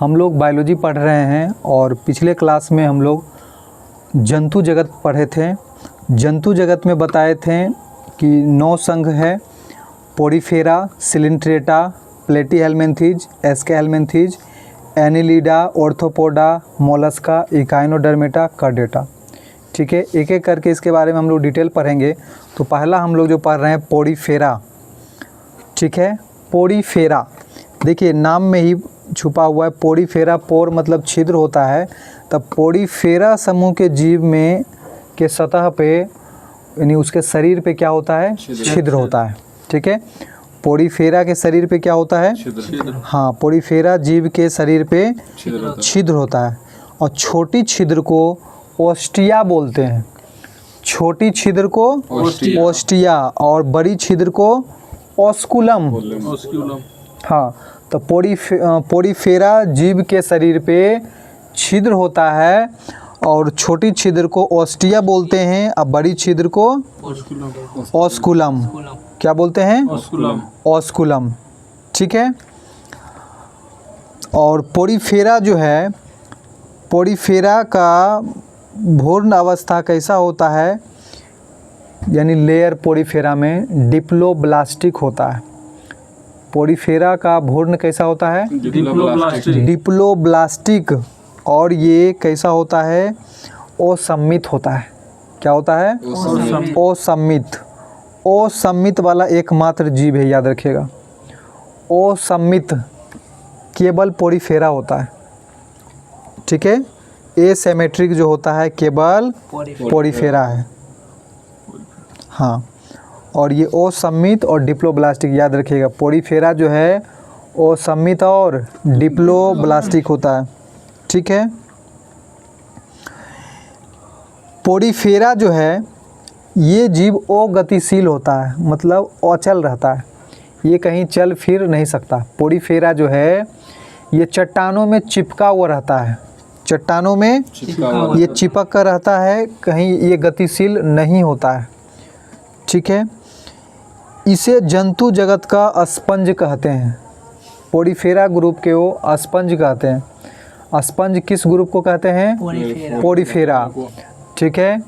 हम लोग बायोलॉजी पढ़ रहे हैं और पिछले क्लास में हम लोग जंतु जगत पढ़े थे। जंतु जगत में बताए थे कि 9 संघ है: Porifera, Coelenterata, Platyhelminthes, Aschelminthes, Annelida, Arthropoda, Mollusca, Echinodermata, Chordata. ठीक है, एक एक करके इसके बारे में हम लोग डिटेल पढ़ेंगे। तो पहला हम लोग जो पढ़ रहे हैं पोरीफेरा। ठीक है, पोरीफेरा देखिए नाम में ही छुपा हुआ है। पोरीफेरा, पोर मतलब छिद्र होता है, तब पोरीफेरा समूह के जीव में के सतह पे यानी उसके शरीर पे क्या होता है? छिद्र होता है। ठीक है, पोरीफेरा के शरीर पे क्या होता है? हाँ, पोरीफेरा जीव के शरीर पे छिद्र होता है और छोटी छिद्र को ओस्टिया बोलते हैं। छोटी छिद्र को ओस्टिया और बड़ी छिद्र को ओस्कुलम। हाँ, तो पोरीफेरा जीव के शरीर पे छिद्र होता है और छोटी छिद्र को ओस्टिया बोलते हैं और बड़ी छिद्र को ओस्कुलम। क्या बोलते हैं? ओस्कुलम। ठीक है, और पोरीफेरा जो है, पोरीफेरा का भ्रूण अवस्था कैसा होता है? यानी लेयर पोरीफेरा में डिप्लोब्लास्टिक होता है। पोरीफेरा का भ्रूण कैसा होता है? डिप्लोब्लास्टिक। और ये कैसा होता है? असम्मित होता है। क्या होता है? असम्मित। असम्मित वाला एकमात्र जीव है, याद रखिएगा। असम्मित केवल पोरीफेरा होता है। ठीक है, एसिमेट्रिक जो होता है केवल पोरीफेरा है। हाँ, और ये असम्मित और डिप्लोब्लास्टिक याद रखिएगा। पोरीफेरा जो है असम्मित और डिप्लोब्लास्टिक होता है। ठीक है, पोरीफेरा जो है ये जीव अगतिशील होता है, मतलब अचल रहता है, ये कहीं चल फिर नहीं सकता। पोरीफेरा जो है ये चट्टानों में चिपका हुआ रहता है। चट्टानों में ये चिपक कर रहता है, कहीं ये गतिशील नहीं होता है। ठीक है, इसे जंतु जगत का स्पंज कहते हैं। पोरीफेरा ग्रुप के वो स्पंज कहते हैं। स्पंज किस ग्रुप को कहते हैं? पोरीफेरा। ठीक है,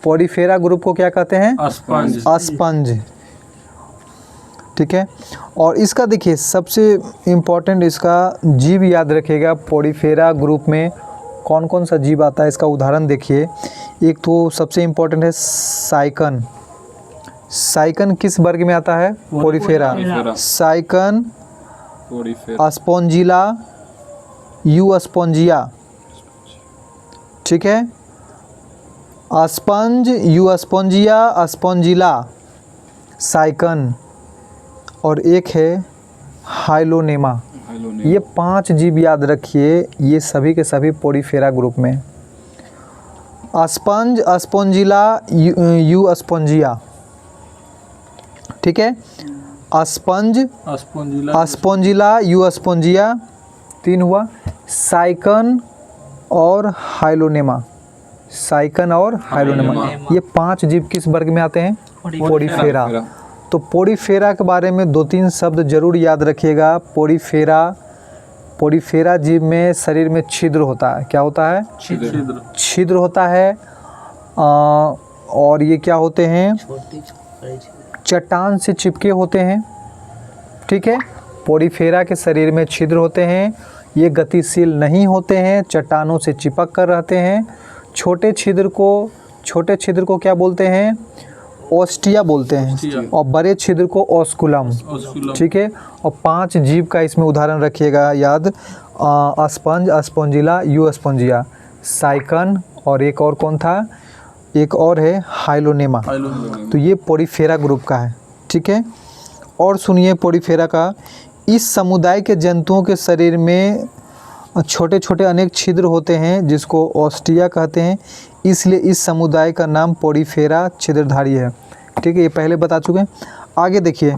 पोरीफेरा ग्रुप को क्या कहते हैं? स्पंज। ठीक है, और इसका देखिए सबसे इम्पोर्टेंट इसका जीव याद रखिएगा। पोरीफेरा ग्रुप में कौन कौन सा जीव आता है इसका उदाहरण देखिए। एक तो सबसे इम्पोर्टेंट है साइकन। साइकन किस वर्ग में आता है? पोरीफेरा। साइकन, Spongilla, Euspongia. ठीक है, स्पंज, यूस्पोंजिया, स्पॉन्जिला, साइकन, और एक है हाइलोनेमा। ये 5 जीव याद रखिए, ये सभी के सभी पोरीफेरा ग्रुप में। Sponge, Spongilla, Euspongia. ठीक है, स्पंज, स्पॉन्जिला, यूस्पोंजिया 3 हुआ। साइकन और हाइलोनेमा। साइकन और हाइलोनेमा, ये 5 जीव किस वर्ग में आते हैं? पोरीफेरा। तो पोरीफेरा के बारे में 2-3 शब्द जरूर याद रखिएगा। पोरीफेरा जीव में शरीर में छिद्र होता है। क्या होता है? छिद्र होता है। और ये क्या होते हैं? चट्टान से चिपके होते हैं। ठीक है, पोरीफेरा के शरीर में छिद्र होते हैं, ये गतिशील नहीं होते हैं, चट्टानों से चिपक कर रहते हैं। छोटे छिद्र को क्या बोलते हैं? ओस्टिया बोलते हैं, और बड़े छिद्र को ओस्कुलम। ठीक है, और 5 जीव का इसमें उदाहरण रखिएगा याद। स्पंज, स्पॉन्जिला, यूस्पोंजिया, साइकन, और एक और कौन था? एक और है हाइलोनेमा। तो ये पोरीफेरा ग्रुप का है। ठीक है, और सुनिए पोरीफेरा का, इस समुदाय के जंतुओं के शरीर में छोटे छोटे अनेक छिद्र होते हैं जिसको ओस्टिया कहते हैं, इसलिए इस समुदाय का नाम पोरीफेरा छिद्रधारी है। ठीक है, ये पहले बता चुके हैं। आगे देखिए,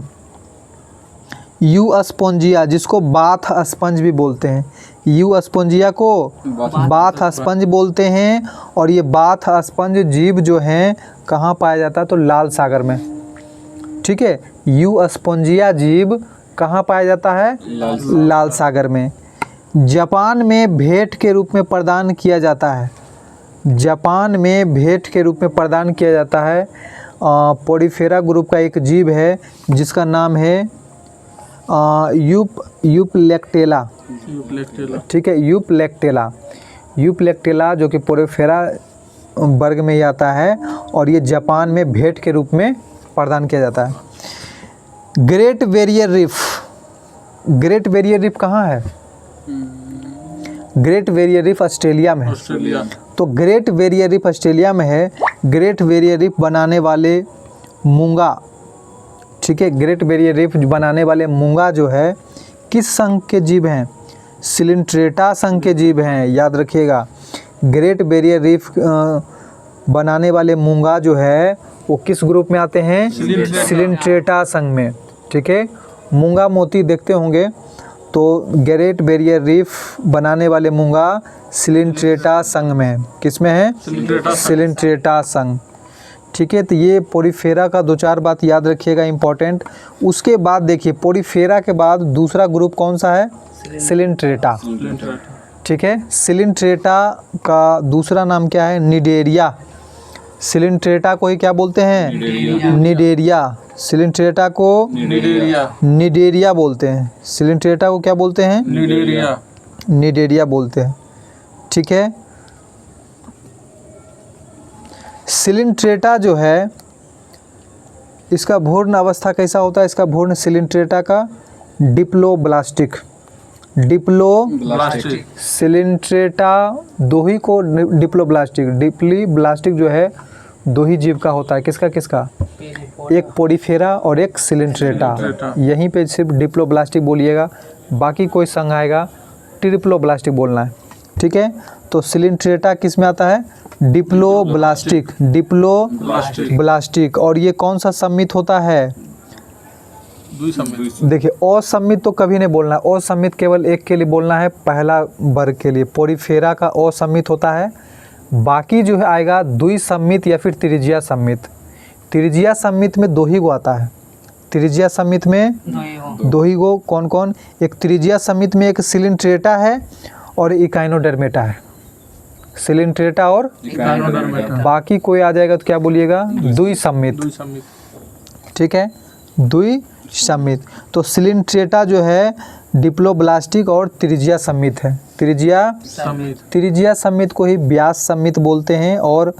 यूस्पोंजिया जिसको बाथ स्पंज भी बोलते हैं। यूस्पोंजिया को बाथ स्पंज बोलते हैं, और ये बाथ स्पंज जीव जो हैं कहाँ पाया जाता है? तो लाल सागर में। ठीक है, यूस्पोंजिया जीव कहाँ पाया जाता है? लाल सागर में। जापान में भेंट के रूप में प्रदान किया जाता है। जापान में भेंट के रूप में प्रदान किया जाता है। पोडिफेरा ग्रुप का एक जीव है जिसका नाम है यूपलेक्टेला। ठीक है, यूपलेक्टेला जो कि पोडिफेरा वर्ग में ही आता है और ये जापान में भेंट के रूप में प्रदान किया जाता है। ग्रेट बैरियर रीफ कहाँ है? ग्रेट बैरियर रीफ ऑस्ट्रेलिया में है। तो ग्रेट बैरियर रीफ ऑस्ट्रेलिया में है। ग्रेट बैरियर रीफ बनाने वाले मूंगा, ठीक है, ग्रेट बैरियर रीफ बनाने वाले मूंगा जो है किस संघ के जीव हैं? सिलिंट्रेटा संघ के जीव हैं, याद रखिएगा। ग्रेट बैरियर रीफ बनाने वाले मूंगा जो है वो किस ग्रुप में आते हैं? सिलिंट्रेटा संघ में। ठीक है, मूंगा मोती देखते होंगे, तो ग्रेट बैरियर रीफ बनाने वाले मूंगा सिलिंट्रेटा संघ में है। किस में है? सिलिंट्रेटा संघ। ठीक है, तो ये पोडिफेरा का 2-4 बात याद रखिएगा इम्पोर्टेंट। उसके बाद देखिए पोडिफेरा के बाद दूसरा ग्रुप कौन सा है? सिलिंट्रेटा। ठीक है, सिलिंट्रेटा का दूसरा नाम क्या है? निडेरिया। सिलिंट्रेटा को ही क्या बोलते हैं? निडेरिया। सिलिंट्रेटा को निडेरिया बोलते हैं। सिलिंट्रेटा को क्या बोलते हैं? निडेरिया बोलते हैं। ठीक है, सिलिंट्रेटा जो है इसका भ्रूण अवस्था कैसा होता है? इसका भ्रूण सिलिंट्रेटा का डिप्लोब्लास्टिक। सिलिंट्रेटा दो ही को डिप्लोब्लास्टिक जो है दो ही जीव का होता है। किसका किसका? एक पोडिफेरा और एक सिलिंट्रेटा। यहीं पे सिर्फ डिप्लोब्लास्टिक बोलिएगा, बाकी कोई संघ आएगा ट्रिप्लोब्लास्टिक बोलना है। ठीक है, तो सिलिंट्रेटा किस में आता है? डिप्लोब्लास्टिक। और ये कौन सा सम्मित होता है? देखिए, असम्मित तो कभी नहीं बोलना है। असम्मित केवल एक के लिए बोलना है, पहला वर्ग के लिए। पोडिफेरा का असम्मित होता है। बाकी जो है आएगा द्विसम्मित या फिर त्रिज्या सम्मित। त्रिज्या सम्मित में दो ही गो आता है। त्रिज्या सम्मित में दो ही गो कौन कौन? एक त्रिज्या सम्मित में एक सिलिंट्रेटा है और इकाइनोडर्मेटा है। सिलिंट्रेटा और बाकी कोई आ जाएगा तो क्या बोलिएगा? द्विसम्मित। ठीक है, द्विसम्मित। तो सिलिंट्रेटा जो है डिप्लोब्लास्टिक और त्रिज्या सम्मित है। त्रिज्या सम्मित को ही व्यास सम्मित बोलते हैं और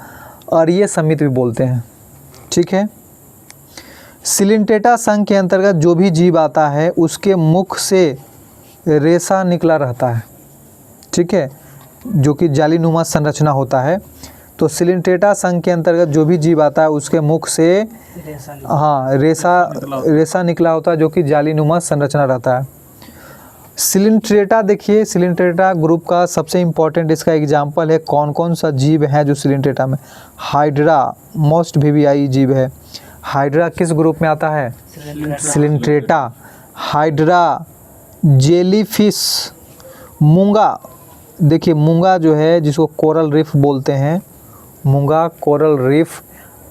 अरीय सम्मित भी बोलते हैं। ठीक है, सिलिंट्रेटा संघ के अंतर्गत जो भी जीव आता है उसके मुख से रेशा निकला रहता है। ठीक है, जो कि जालीनुमा संरचना होता है। तो सिलिंट्रेटा संघ के अंतर्गत जो भी जीव आता है उसके मुख से रेशा निकला होता है, जो कि जालीनुमा संरचना रहता है। सिलिंट्रेटा देखिए, सिलिंट्रेटा ग्रुप का सबसे इम्पोर्टेंट इसका एग्जाम्पल है। कौन कौन सा जीव है जो सिलिंट्रेटा में? हाइड्रा मोस्ट वीवीआई जीव है। हाइड्रा किस ग्रुप में आता है? सिलिंट्रेटा। हाइड्रा, जेलीफिश, मूंगा। देखिए मूंगा जो है जिसको कोरल रीफ बोलते हैं, मूंगा कोरल रीफ,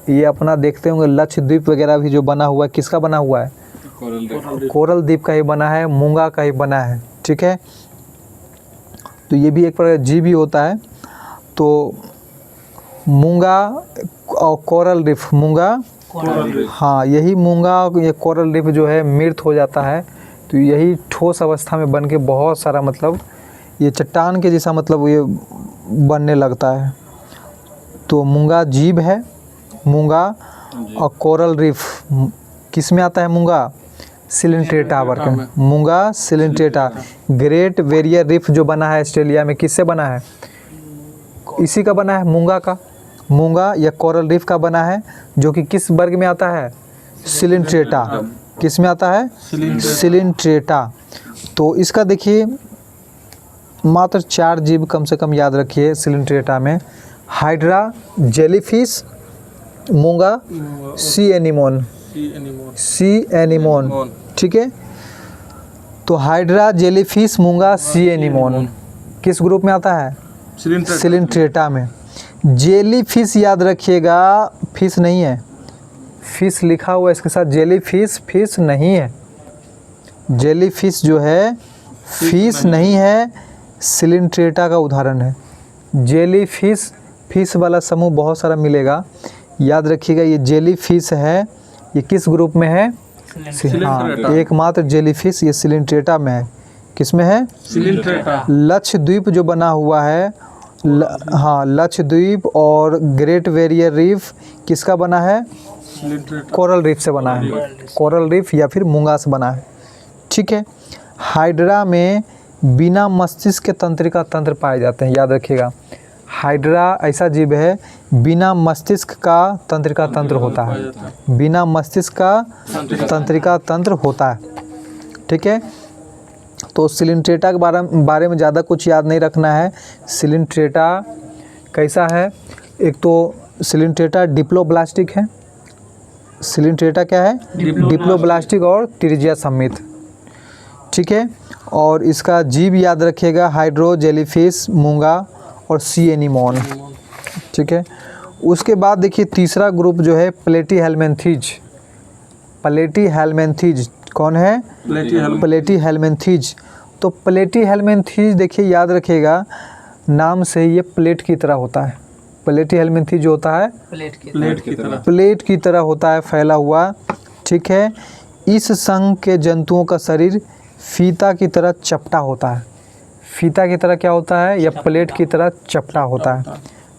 ये अपना देखते होंगे लक्षद्वीप वगैरह भी जो बना हुआ है, किसका बना हुआ है? कोरल द्वीप का ही बना है, मूंगा का ही बना है। ठीक है, तो ये भी एक प्रकार जीव ही होता है। तो मूंगा और कोरल रीफ, हाँ यही मूंगा, ये कोरल रीफ जो है मृत हो जाता है तो यही ठोस अवस्था में बन के बहुत सारा मतलब ये चट्टान के जैसा मतलब ये बनने लगता है। तो मूंगा जीव है, मूंगा और कोरल रीफ किस में आता है? मूंगा सिलिंट्रेटा वर्ग में। मूंगा सिलिंट्रेटा। ग्रेट बैरियर रीफ जो बना है ऑस्ट्रेलिया में किससे बना है? इसी का बना है, मूंगा का। मूंगा या कोरल रीफ का बना है, जो कि किस वर्ग में आता है? सिलिंट्रेटा। किस में आता है? सिलिंट्रेटा। तो इसका देखिए मात्र 4 जीव कम से कम याद रखिए सिलिंट्रेटा में। हाइड्रा, जेलीफिश, मूंगा, सी एनीमोन। ठीक है, तो हाइड्रा, जेलीफिश, मूंगा, सी एनीमोन किस ग्रुप में आता है? सिलिंट्रेटा में। जेलीफिश याद रखिएगा, फिश नहीं है, फिश लिखा हुआ है इसके साथ, जेलीफिश फिश नहीं है। जेलीफिश जो है फिश नहीं है, सिलिंट्रेटा का उदाहरण है। जेली फिश वाला समूह बहुत सारा मिलेगा, याद रखिएगा। ये जेली फिश है, ये किस ग्रुप में है? हाँ, एकमात्र जेली फिश ये सिलिंट्रेटा में है। किस में है? सिलिंट्रेटा। लक्षद्वीप जो बना हुआ है, हाँ, लक्षद्वीप और ग्रेट बैरियर रीफ किसका बना है? कोरल रीफ से बना है। कोरल रीफ या फिर मूंगा से बना है। ठीक है। हाइड्रा में बिना मस्तिष्क के तंत्रिका तंत्र पाए जाते हैं, याद रखिएगा। हाइड्रा ऐसा जीव है बिना मस्तिष्क का तंत्रिका तंत्र होता है, बिना मस्तिष्क का तंत्रिका तंत्र होता है। ठीक है। तो सिलिंट्रेटा के बारे में ज़्यादा कुछ याद नहीं रखना है। सिलिंट्रेटा कैसा है? एक तो सिलिंट्रेटा डिप्लोब्लास्टिक है। सिलिंट्रेटा क्या है? डिप्लोब्लास्टिक और त्रिज्या सममित। ठीक है। और इसका जीव याद रखिएगा, हाइड्रो, जेलीफिश, मूंगा और सी एनीमोन। ठीक है। उसके बाद देखिए तीसरा ग्रुप जो है प्लेटीहेल्मिन्थीज। प्लेटीहेल्मिन्थीज कौन है? प्लेटीहेल्मिन्थीज। तो प्लेटीहेल्मिन्थीज देखिए याद रखिएगा, नाम से ये प्लेट की तरह होता है। प्लेटीहेल्मिन्थीज जो होता है प्लेट की तरह होता है, फैला हुआ। ठीक है। इस संघ के जंतुओं का शरीर फीता की तरह चपटा होता है। फीता की तरह क्या होता है? या प्लेट की तरह चपटा होता है।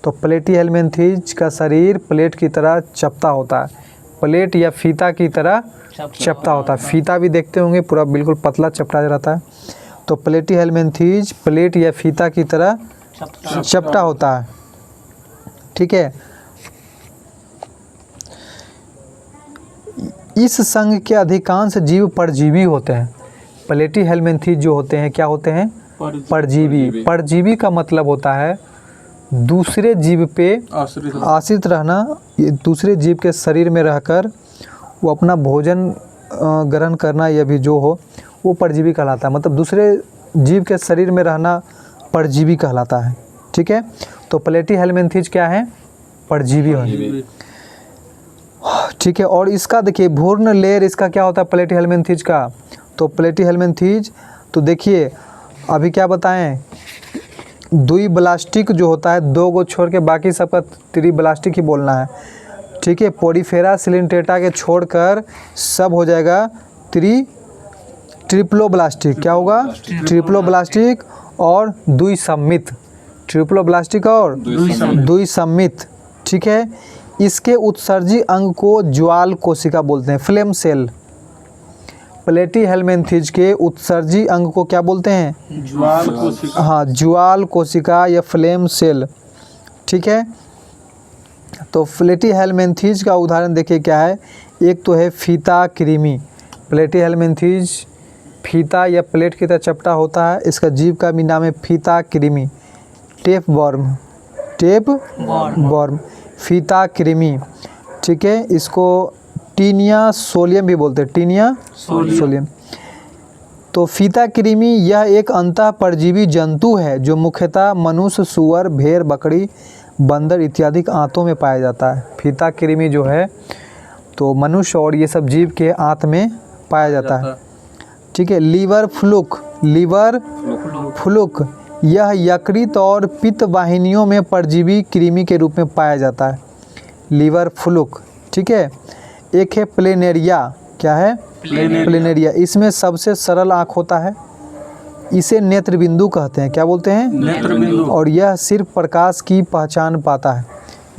तो प्लेटीहेल्मिन्थीज का शरीर प्लेट की तरह चपटा होता है। प्लेट या फीता की तरह चपटा होता है। फीता भी देखते होंगे, पूरा बिल्कुल पतला चपटा रहता है। तो प्लेटीहेल्मिन्थीज प्लेट या फीता की तरह चपटा होता है। ठीक है। इस संघ के अधिकांश जीव परजीवी होते हैं। प्लेटीहेल्मिन्थीज जो होते हैं क्या होते हैं? परजीवी। परजीवी का मतलब होता है दूसरे जीव पे आश्रित रहना, दूसरे जीव के शरीर में रहकर वो अपना भोजन ग्रहण करना, या भी जो हो वो परजीवी कहलाता है। मतलब दूसरे जीव के शरीर में रहना परजीवी कहलाता है। ठीक है। तो प्लेटीहेल्मिन्थीज क्या है? परजीवी है। ठीक है। और इसका देखिए भ्रूण लेयर इसका क्या होता है प्लेटीहेल्मिन्थीज का? तो प्लेटीहेल्मिन्थीज तो देखिए अभी क्या बताएं, द्विब्लास्टिक जो होता है, 2 को छोड़ के बाकी सबका त्रिब्लास्टिक ही बोलना है। ठीक है। पोडीफेरा सिलिंट्रेटा के छोड़कर सब हो जाएगा ट्रिप्लोब्लास्टिक। क्या होगा? ट्रिप्लोब्लास्टिक और द्विसम्मित। ट्रिप्लोब्लास्टिक और द्विसम्मित। ठीक है। इसके उत्सर्जी अंग को ज्वाल कोशिका बोलते हैं, फ्लेम सेल। प्लेटीहेल्मिन्थीज के उत्सर्जी अंग को क्या बोलते हैं? ज्वाल कोशिका। हाँ, ज्वाल कोशिका या फ्लेम सेल। ठीक है। तो प्लेटीहेल्मिन्थीज का उदाहरण देखिए क्या है। एक तो है फीता कृमि। प्लेटीहेल्मिन्थीज फीता या प्लेट की तरह चपटा होता है। इसका जीव का भी नाम है फीता कृमि। टेप वर्म, फीता कृमि। ठीक है। इसको टीनिया सोलियम भी बोलते हैं, टीनिया सोलियम। तो फीता कृमि यह एक अंतः परजीवी जंतु है जो मुख्यतः मनुष्य, सूअर, भेड़, बकरी, बंदर इत्यादि आंतों में पाया जाता है। फीता कृमि जो है तो मनुष्य और ये सब जीव के आंत में पाया जाता है। ठीक है। लीवर फ्लूक यह यकृत और पित्त वाहिनियों में परजीवी कृमि के रूप में पाया जाता है। Liver fluke. ठीक है। एक है प्लेनेरिया। क्या है? प्लेनेरिया। इसमें सबसे सरल आँख होता है, इसे नेत्रबिंदु कहते हैं। क्या बोलते हैं? नेत्रबिंदु। और यह सिर्फ प्रकाश की पहचान पाता है,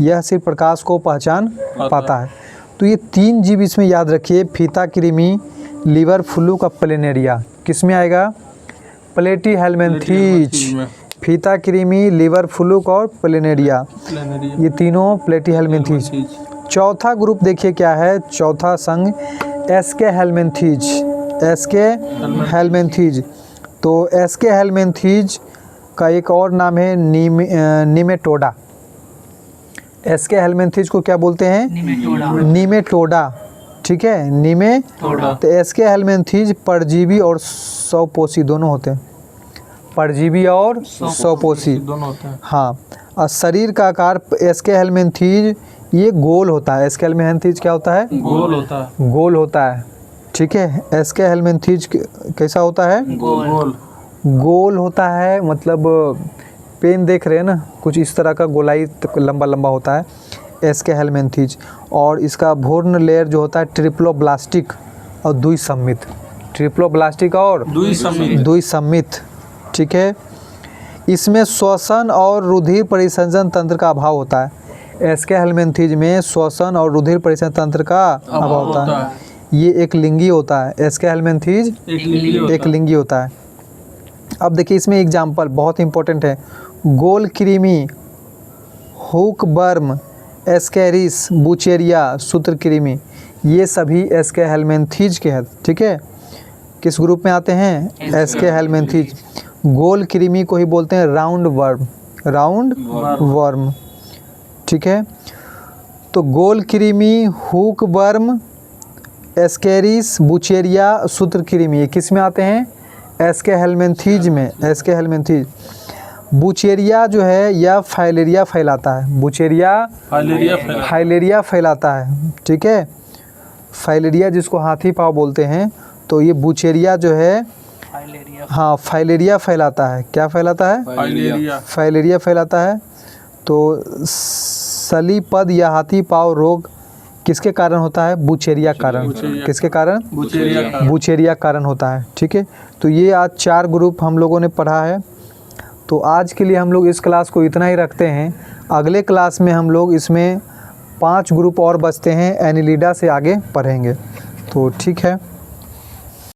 यह सिर्फ प्रकाश को पहचान पाता है। तो ये 3 जीव इसमें याद रखिए, फीता कृमि, लीवर फ्लूक और प्लेनेरिया। किस में आएगा? प्लेटीहेल्मिन्थीज। फीता कृमि, लीवर फ्लूक और प्लेनेरिया, ये तीनों प्लेटीहेल्मिन्थीज। चौथा ग्रुप देखिए क्या है, चौथा संघ एस्के हेल्मिन्थीज। तो एस्के हेल्मिन्थीज का एक और नाम है निमेटोडा। एस्के हेल्मिन्थीज को क्या बोलते हैं? निमेटोडा। ठीक है। निमेटोडा। तो एस्के हेल्मिन्थीज परजीवी और स्वपोषी दोनों होते हैं। परजीवी और स्वपोषी दोनों होते हैं। हाँ। और शरीर का आकार एस्के हेल्मिन्थीज ये गोल होता है। एस्के हेल्मिन्थीज क्या होता है? गोल होता है। ठीक है। एस्के हेल्मिन्थीज कैसा होता है? गोल होता है, मतलब पेन देख रहे हैं ना, कुछ इस तरह का गोलाई लंबा लंबा होता है, एस्के हेलमिंथेज। और इसका भोर्न लेयर जो होता है ट्रिप्लोब्लास्टिक और द्विसम्मित, ट्रिप्लोब्लास्टिक और द्विसम्मित, ठीक है। इसमें श्वसन और रुधिर परिसंचरण तंत्र का अभाव होता है। एस्के हेलमिंथेज में श्वसन और रुधिर परिसंचरण तंत्र का अभाव होता है। ये एक लिंगी होता है, एस्के हेलमिंथेज एक लिंगी होता है। अब देखिए इसमें एग्जाम्पल बहुत इंपॉर्टेंट है, गोल कृमि, हुक वर्म, एस्केरिस, बुचेरिया, सूत्रकृमि, ये सभी एस्के हेलमिंथेज के हैं, ठीक है। किस ग्रुप में आते हैं? एस्के हेलमिंथेज। गोल कृमि को ही बोलते हैं राउंड वर्म, राउंड वर्म, ठीक है। तो गोल कृमि, हुक वर्म, एस्केरिस, बुचेरिया, सूत्रकृमि, ये किस में आते हैं? एस्के हेलमिंथेज में, एस्के हेलमिंथेज। बुचेरिया जो है यह फाइलेरिया फैलाता है, बुचेरिया फाइलेरिया फैलाता है, ठीक है। फाइलेरिया जिसको हाथी पाँव बोलते हैं, तो ये बुचेरिया जो है हाँ फाइलेरिया फैलाता है। क्या फैलाता है? फाइलेरिया फैलाता है। तो सलीपद या हाथी पाँव रोग किसके कारण होता है? बुचेरिया कारण। किसके कारण? बुचेरिया कारण होता है, ठीक है। तो ये आज 4 ग्रुप हम लोगों ने पढ़ा है। तो आज के लिए हम लोग इस क्लास को इतना ही रखते हैं। अगले क्लास में हम लोग इसमें 5 ग्रुप और बचते हैं, एनिलिडा से आगे पढ़ेंगे। तो ठीक है।